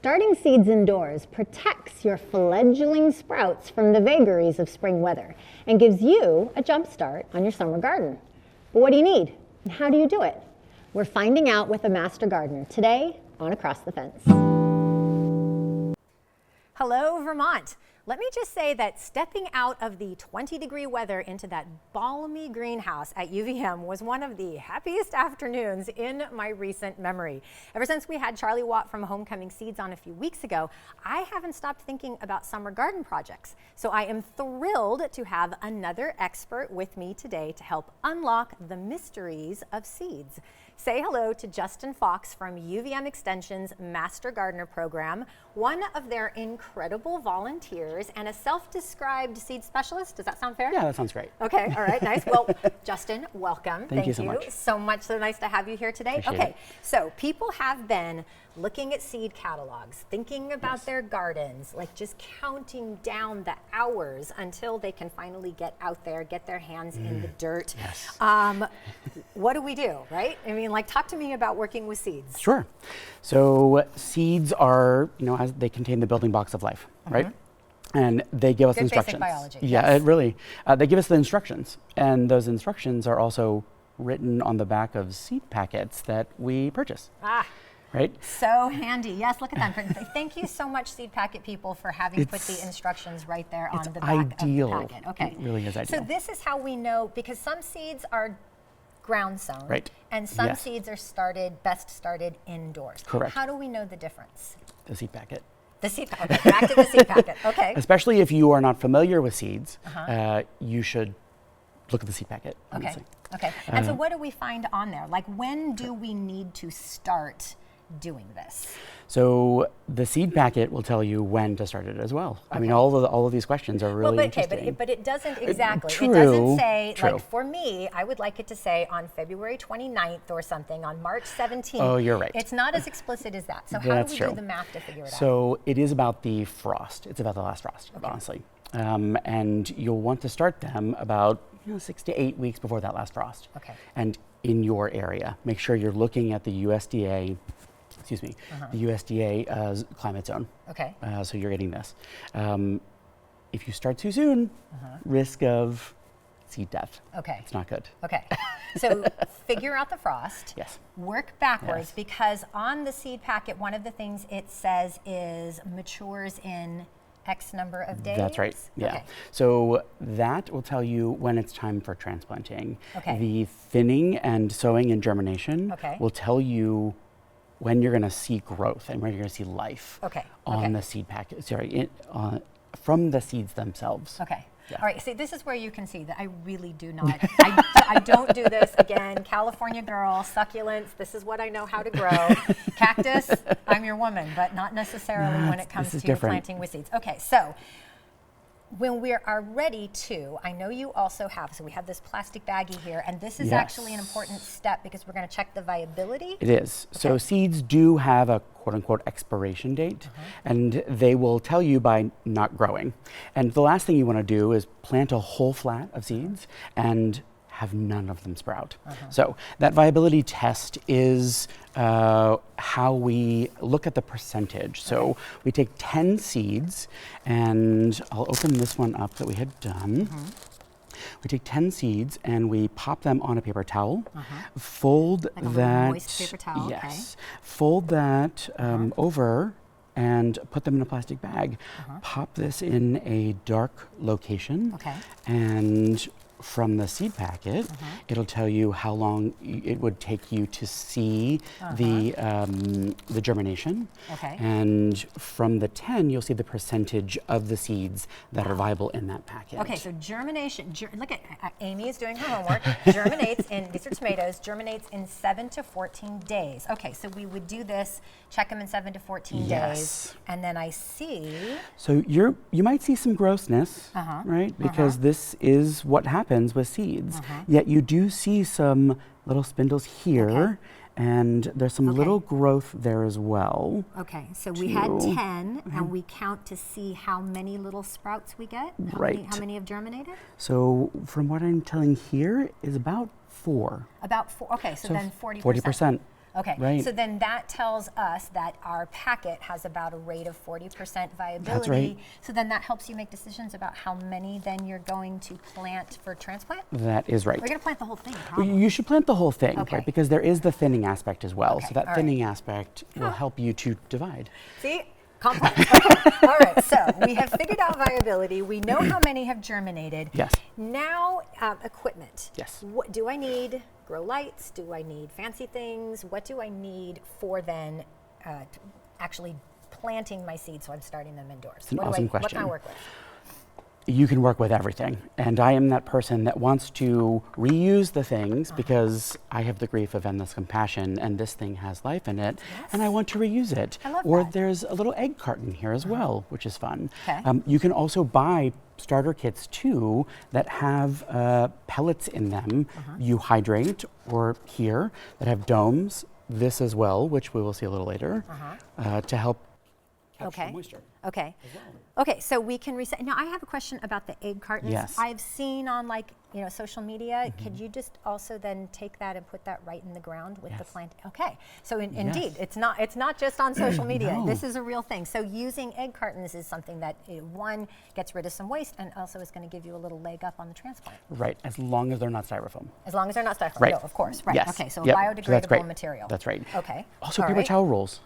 Starting seeds indoors protects your fledgling sprouts from the vagaries of spring weather and gives you a jump start on your summer garden. But what do you need? And how do you do it? We're finding out with a master gardener today on Across the Fence. Hello, Vermont. Let me just say that stepping out of the 20-degree weather into that balmy greenhouse at UVM was one of the happiest afternoons in my recent memory. Ever since we had Charlie Watt from Homecoming Seeds on a few weeks ago, I haven't stopped thinking about summer garden projects. So I am thrilled to have another expert with me today to help unlock the mysteries of seeds. Say hello to Justin Fox from UVM Extension's Master Gardener Program, one of their incredible volunteers and a self-described seed specialist. Does that sound fair? Yeah, that sounds great. Okay, all right, nice. Well, Justin, welcome. Thank you so much. So nice to have you here today. Appreciate Okay, it. so people have been looking at seed catalogs, thinking about their gardens, like just counting down the hours until they can finally get out there, get their hands in the dirt. Yes. What do we do, right? I mean, like, talk to me about working with seeds. Sure. So seeds are, as they contain the building blocks of life, right? And they give us Good instructions. basic biology. Yeah, Yes. it really. They give us the instructions, and those instructions are also written on the back of seed packets that we purchase. Right? So handy. Yes, look at that. Thank you so much, seed packet people, for having put the instructions right there on the back ideal. of the packet. Okay. It really is ideal. So this is how we know, because some seeds are ground sown, Right. and some Yes. seeds are best started indoors. Correct. How do we know the difference? The seed packet. The seed packet. Okay, back to the seed packet. Okay. Especially if you are not familiar with seeds, you should look at the seed packet, Okay. honestly. Okay. And so what do we find on there? Like, when do we need to start doing this? So the seed packet will tell you when to start it as well. I mean, all of these questions are really interesting. But it doesn't exactly. True, It doesn't say, true. like, for me, I would like it to say on February 29th or something, on March 17th. Oh, you're right. It's not as explicit as that. So how That's do we true. do the math to figure it out? So it is about the frost. It's about the last frost, honestly. And you'll want to start them about 6 to 8 weeks before that last frost. Okay. And in your area, make sure you're looking at the USDA, the USDA climate zone. Okay. So you're getting this. If you start too soon, risk of seed death. Okay. It's not good. Okay. So figure out the frost. Yes. Work backwards, Yes. because on the seed packet, one of the things it says is matures in X number of days. That's right. Yeah. Okay. So that will tell you when it's time for transplanting. Okay. The thinning and sowing and germination will tell you when you're going to see growth and when you're going to see life on the seed packet. Sorry, from the seeds themselves. Okay. Yeah. All right. See, this is where you can see that I really do not. I don't do this. Again, California girl, succulents. This is what I know how to grow. Cactus, I'm your woman, but not necessarily when it comes to planting with seeds. Okay. So when we are ready to, I know you also have, so we have this plastic baggie here, and this is actually an important step because we're going to check the viability. It is. Okay. So seeds do have a quote-unquote expiration date, and they will tell you by not growing. And the last thing you want to do is plant a whole flat of seeds and have none of them sprout. So that viability test is how we look at the percentage. So we take 10 seeds, and I'll open this one up that we had done. We take 10 seeds and we pop them on a paper towel, fold like a that, moist paper towel, yes, fold that over and put them in a plastic bag. Pop this in a dark location, and from the seed packet, it'll tell you how long it would take you to see the germination. And from the 10, you'll see the percentage of the seeds that are viable in that packet. Okay, so germination, look at Amy is doing her homework. Germinates in, these are tomatoes, germinates in 7 to 14 days. Okay, so we would do this, check them in 7 to 14 days, and then I see. So you might see some grossness, right? Because this is what happens with seeds. Yet you do see some little spindles here, and there's some little growth there as well. Okay, so we had 10, and we count to see how many little sprouts we get? How many have germinated? So from what I'm telling here is about 4. About 4, okay, so then 40%. 40%. Okay, Right. so then that tells us that our packet has about a rate of 40% viability. That's right. So then that helps you make decisions about how many then you're going to plant for transplant? That is right. We're going to plant the whole thing, Well, probably. you should plant the whole thing, Okay. right? Because there is the thinning aspect as well. Okay, So that all right. thinning aspect will help you to divide. See? Complex. Okay. All right, so we have figured out viability. We know how many have germinated. Yes. Now, equipment. Yes. What do I need? Grow lights? Do I need fancy things? What do I need for then actually planting my seeds so I'm starting them indoors? It's an What awesome What question. can I work with? You can work with everything. And I am that person that wants to reuse the things because I have the grief of endless compassion and this thing has life in it and I want to reuse it. I love or that. there's a little egg carton here as well, which is fun. Okay. You can also buy starter kits too that have pellets in them. You hydrate, or here, that have domes. This as well, which we will see a little later, to help capture moisture. Okay. Okay, so we can reset. Now I have a question about the egg cartons. Yes. I've seen on social media. Could you just also then take that and put that right in the ground with the plant? Okay. So indeed, it's not just on social media. No. This is a real thing. So using egg cartons is something that one gets rid of some waste and also is going to give you a little leg up on the transplant. Right, as long as they're not styrofoam. As long as they're not styrofoam. Right. No, of course. Right. Yes. Okay. So Yep. biodegradable So that's great. material. That's right. Okay. Also, All paper right. towel rolls.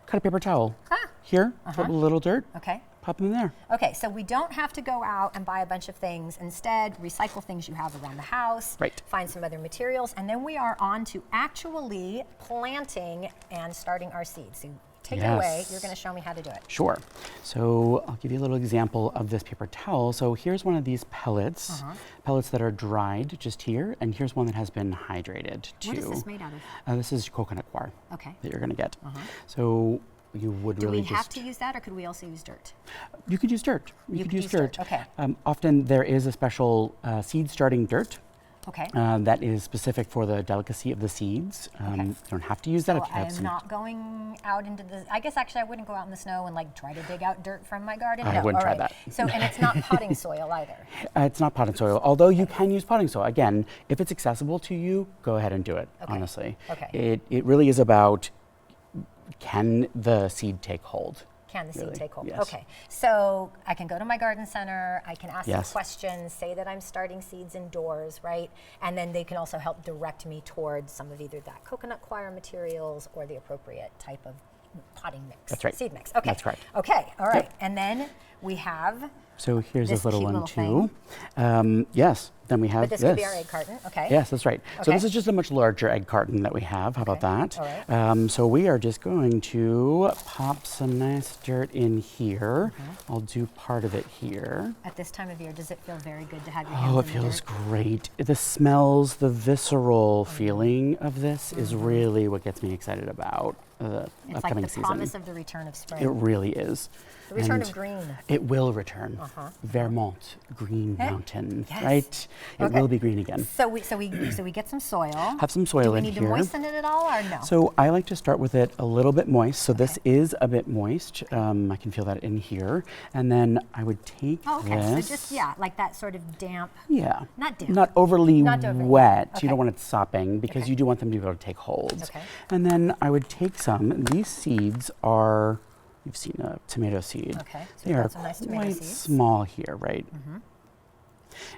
Cut a paper towel. Here, put a little dirt. Okay. Pop them in there. Okay, so we don't have to go out and buy a bunch of things. Instead, recycle things you have around the house. Right. Find some other materials, and then we are on to actually planting and starting our seeds. So take it away. Yes. You're going to show me how to do it. Sure. So I'll give you a little example of this paper towel. So here's one of these pellets, pellets that are dried just here, and here's one that has been hydrated too. What is this made out of? This is coconut coir Okay. that you're going to get. So you would Do really we just have to use that, or could we also use dirt? you could use dirt. You could use dirt. Okay. Often there is a special seed starting dirt. Okay. That is specific for the delicacy of the seeds. You don't have to use that So if you have I'm some. not going out into the. I guess actually I wouldn't go out in the snow and try to dig out dirt from my garden. I No, wouldn't all try right. that. So and it's not potting soil either. It's not potting soil, although you can use potting soil. Again, if it's accessible to you, go ahead and do it, honestly. Okay. It really is about, can the seed take hold? Can the seed Really? take hold? Yes. Okay, so I can go to my garden center, I can ask some Yes. questions, say that I'm starting seeds indoors, right? And then they can also help direct me towards some of either that coconut coir materials or the appropriate type of potting mix. That's right. Seed mix. Okay. That's correct. Okay, all right. Yep. And then we have, So here's This this little cute one little too. Yes, then we have but this could be our egg carton, okay? Yes, that's right. So Okay. this is just a much larger egg carton that we have. How about that? All right. So we are just going to pop some nice dirt in here. I'll do part of it here. At this time of year, does it feel very good to have your hands Oh, in it the feels dirt? great. The smells, the visceral feeling of this is really what gets me excited about the It's like upcoming the season. promise of the return of spring. It really is. The return of And green. It will return. Vermont, Green Mountain, Yes. right? It Okay. will be green again. So we get some soil. Have some soil Do we in need here. to moisten it at all or no? So I like to start with it a little bit moist. So this is a bit moist. I can feel that in here. And then I would take okay, this. so just, like that sort of damp. Yeah. Not damp. Not overly Not overly wet. wet. You don't Okay. want it sopping because Okay. you do want them to be able to take hold. Okay. And then I would take some. These seeds are, you've seen a tomato seed. Okay, so They we've are got some nice tomato quite seeds. small here, right?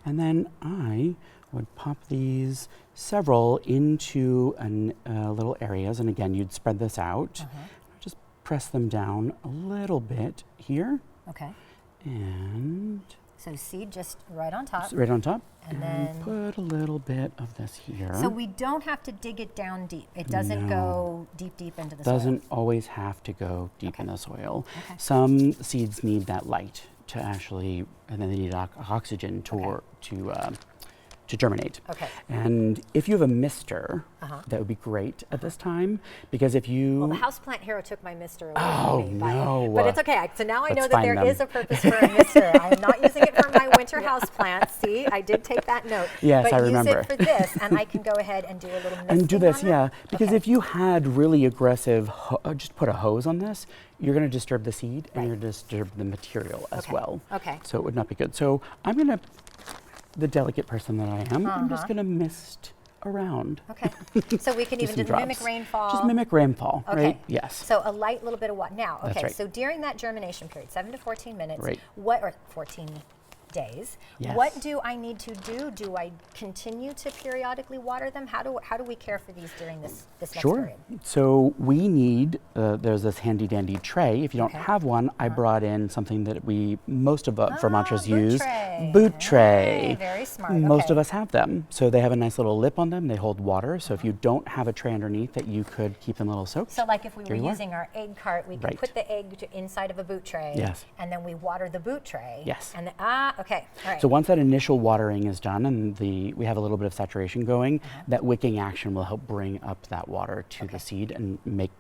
And then I would pop these several into little areas. And again, you'd spread this out. Just press them down a little bit here. Okay. And So seed just right on top. right on top. And then- put a little bit of this here. So we don't have to dig it down deep. It doesn't go deep into the Doesn't always have to go deep Okay. in the soil. Okay. Some seeds need that light to actually, and then they need oxygen to germinate. Okay. And if you have a mister, that would be great at this time, because if you Well, the houseplant hero took my mister away Oh, from me. no. But it's okay. So now I know Let's that there find them. is a purpose for a mister. I'm not using it for my winter houseplants. See, I did take that note. Yes, but I remember. use it for this, and I can go ahead and do a little misting and do this, on them? yeah, because Okay. if you had really aggressive, just put a hose on this, you're going to disturb the seed and Right. you're going to disturb the material as Okay. well. Okay. So it would not be good. So I'm going to, the delicate person that I am, I'm just going to mist around. Okay. So we can even some just mimic drops. rainfall. Just mimic rainfall, Okay. right? Yes. So a light little bit of water. Now, That's okay, right. so during that germination period, 7 to 14 minutes, Right. or 14 days, Yes. what do I need to do? Do I continue to periodically water them? How do we care for these during this next Sure. period? So we need, there's this handy dandy tray. If you don't Okay. have one, I brought in something that most of Vermonters boot use. tray. Boot tray. Hey, very smart. Most Okay. of us have them. So they have a nice little lip on them. They hold water. So if you don't have a tray underneath that you could keep them a little soaked. So like if we here were you are. using our egg cart, we could Right. put the egg inside of a boot tray. Yes. And then we water the boot tray. Yes. And okay. All right. So once that initial watering is done and we have a little bit of saturation going, that wicking action will help bring up that water to the seed and make,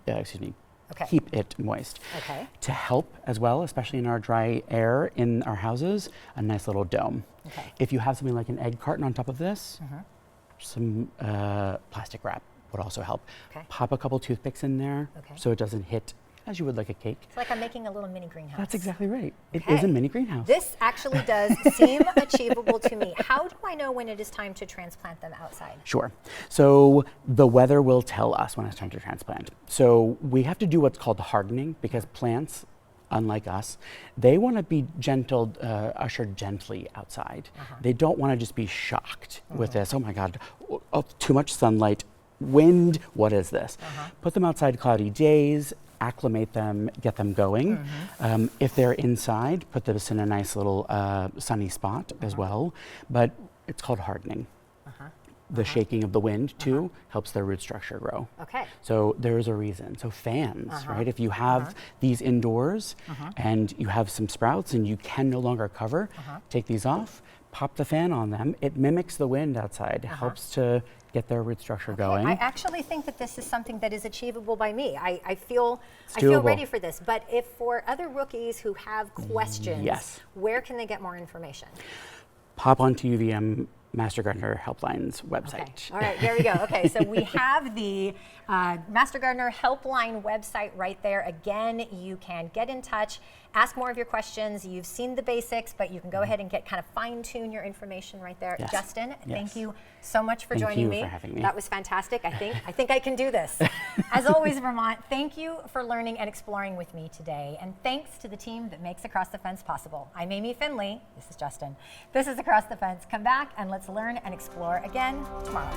Okay. keep it moist. Okay. To help as well, especially in our dry air in our houses, a nice little dome. Okay. If you have something like an egg carton on top of this, some plastic wrap would also help. Okay. Pop a couple toothpicks in there Okay. so it doesn't hit as you would like a cake. It's like I'm making a little mini greenhouse. That's exactly right. It is a Okay. mini greenhouse. This actually does seem achievable to me. How do I know when it is time to transplant them outside? Sure. So the weather will tell us when it's time to transplant. So we have to do what's called hardening because plants, unlike us, they want to be ushered gently outside. They don't want to just be shocked with this, oh my God, too much sunlight, wind, what is this? Put them outside cloudy days, acclimate them, get them going. If they're inside, put this in a nice little sunny spot as well, but it's called hardening. The shaking of the wind too helps their root structure grow. Okay. So there is a reason. So fans, right? If you have these indoors and you have some sprouts and you can no longer cover, take these off, pop the fan on them. It mimics the wind outside. It helps to get their root structure going. I actually think that this is something that is achievable by me. I feel doable. ready for this. But if for other rookies who have questions, Yes. where can they get more information? Pop onto UVM Master Gardener Helpline's website. Okay. All right, there we go. Okay, so we have the Master Gardener Helpline website right there. Again, you can get in touch, ask more of your questions. You've seen the basics, but you can go ahead and get kind of fine-tune your information right there. Yes. Justin, Yes. thank you so much for Thank joining you me. for having me. That was fantastic. I think I can do this. As always, Vermont, thank you for learning and exploring with me today. And thanks to the team that makes Across the Fence possible. I'm Amy Finley. This is Justin. This is Across the Fence. Come back and let's learn and explore again tomorrow.